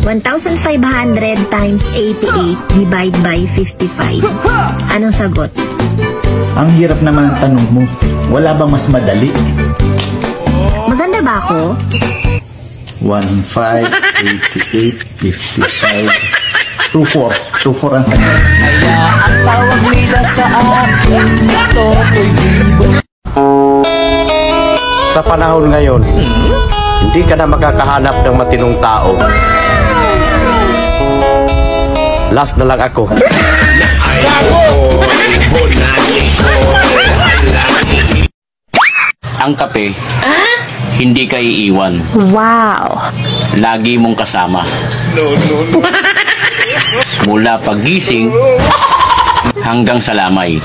1,500 times 88 divide by 55. Anong sagot? Ang hirap naman ang tanong mo. Wala bang mas madali? Maganda ba ako? 1, 5, 88, 55, 24. 24 ang sagot. Kaya ang tawag nila sa akin, Totoy Bibo. Sa panahon ngayon, hindi ka na makakahanap ng matinong tao. Last na lang ako. Ang kape, hindi ka iiwan. Wow! Lagi mong kasama. Mula paggising hanggang sa lamay.